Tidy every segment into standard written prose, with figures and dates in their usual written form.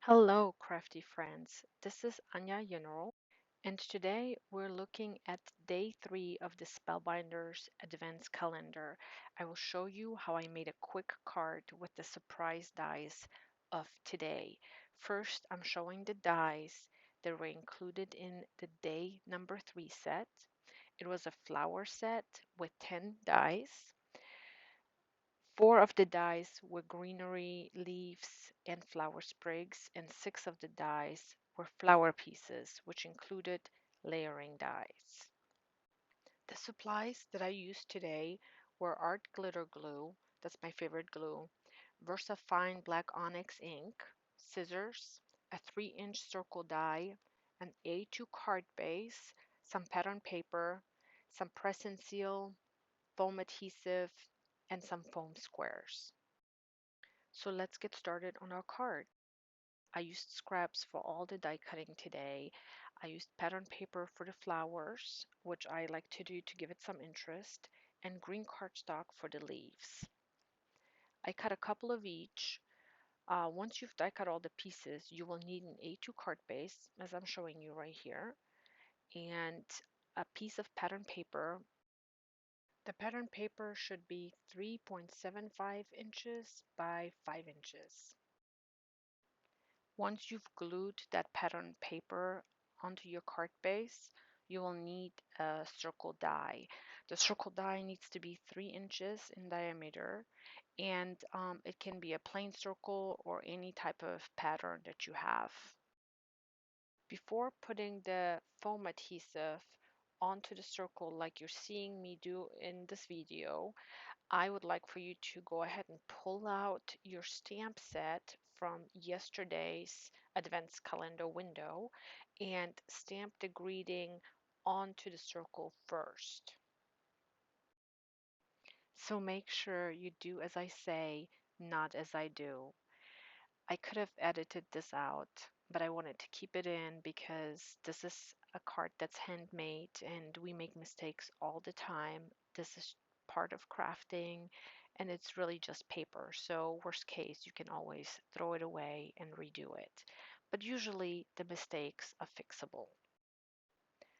Hello, crafty friends. This is Anya General, and today we're looking at day 3 of the Spellbinders Advents Calendar. I will show you how I made a quick card with the surprise dies of today. First, I'm showing the dies that were included in the day number 3 set. It was a flower set with 10 dies. Four of the dies were greenery leaves and flower sprigs, and six of the dies were flower pieces, which included layering dies. The supplies that I used today were art glitter glue, that's my favorite glue, VersaFine black onyx ink, scissors, a 3-inch circle die, an A2 card base, some pattern paper, some press and seal, foam adhesive, and some foam squares. So let's get started on our card. I used scraps for all the die cutting today. I used pattern paper for the flowers, which I like to do to give it some interest, and green cardstock for the leaves. I cut a couple of each. Once you've die cut all the pieces, you will need an A2 card base, as I'm showing you right here, and a piece of pattern paper. The pattern paper should be 3.75 inches by 5 inches. Once you've glued that pattern paper onto your card base, you will need a circle die. The circle die needs to be 3 inches in diameter, and it can be a plain circle or any type of pattern that you have. Before putting the foam adhesive onto the circle like you're seeing me do in this video, I would like for you to go ahead and pull out your stamp set from yesterday's advents calendar window and stamp the greeting onto the circle first. So make sure you do as I say, not as I do. I could have edited this out, but I wanted to keep it in because this is a card that's handmade and we make mistakes all the time. This is part of crafting and it's really just paper. So, worst case, you can always throw it away and redo it. But usually the mistakes are fixable.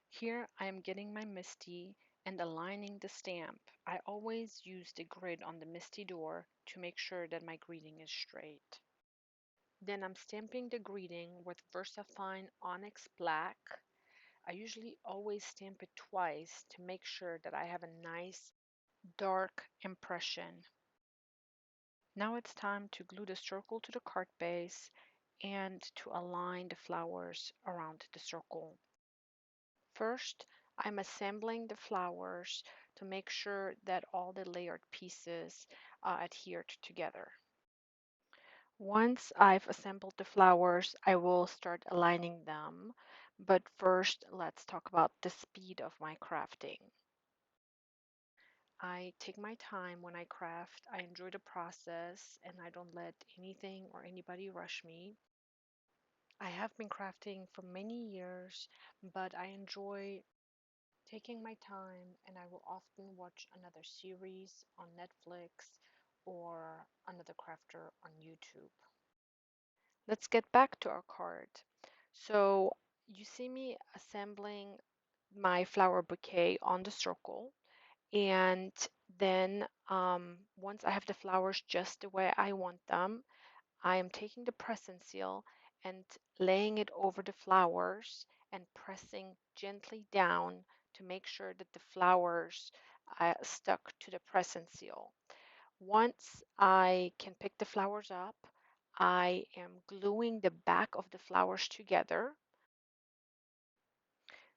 Here I am getting my MISTI and aligning the stamp. I always use the grid on the MISTI door to make sure that my greeting is straight. Then I'm stamping the greeting with VersaFine Onyx Black. I usually always stamp it twice to make sure that I have a nice dark impression. Now it's time to glue the circle to the card base and to align the flowers around the circle. First, I'm assembling the flowers to make sure that all the layered pieces are adhered together. Once I've assembled the flowers, I will start aligning them. But first, let's talk about the speed of my crafting. I take my time when I craft. I enjoy the process and I don't let anything or anybody rush me. I have been crafting for many years, but I enjoy taking my time and I will often watch another series on Netflix or another crafter on YouTube. Let's get back to our card. So you see me assembling my flower bouquet on the circle, and then once I have the flowers just the way I want them, I am taking the press and seal and laying it over the flowers and pressing gently down to make sure that the flowers stuck to the press and seal. Once I can pick the flowers up, I am gluing the back of the flowers together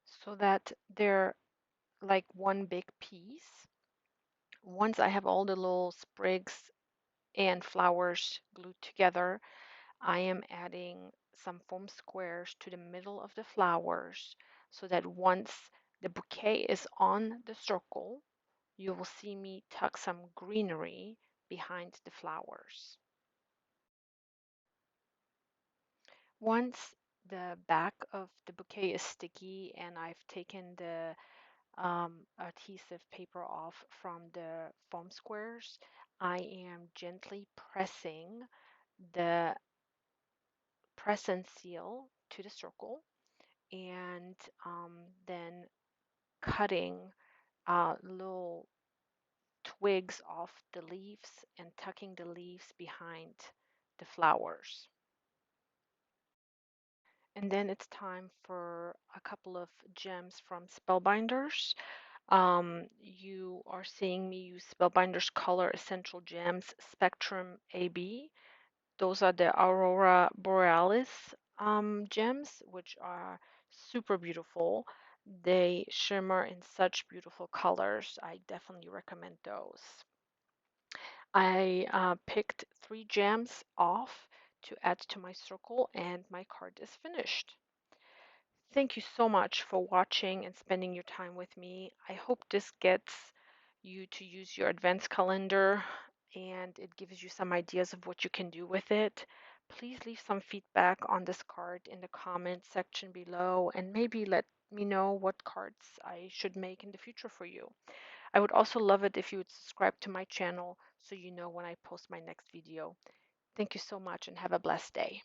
so that they're like one big piece. Once I have all the little sprigs and flowers glued together, I am adding some foam squares to the middle of the flowers so that once the bouquet is on the circle, you will see me tuck some greenery behind the flowers. Once the back of the bouquet is sticky and I've taken the adhesive paper off from the foam squares, I am gently press and seal to the circle, and then cutting little twigs off the leaves and tucking the leaves behind the flowers. And then it's time for a couple of gems from Spellbinders. You are seeing me use Spellbinders Color Essential Gems Spectrum AB. Those are the Aurora Borealis gems, which are super beautiful. They shimmer in such beautiful colors. I definitely recommend those. I picked 3 gems off to add to my circle, and my card is finished. Thank you so much for watching and spending your time with me. I hope this gets you to use your advents calendar and it gives you some ideas of what you can do with it. Please leave some feedback on this card in the comment section below and maybe let me know what cards I should make in the future for you. I would also love it if you would subscribe to my channel so you know when I post my next video. Thank you so much and have a blessed day.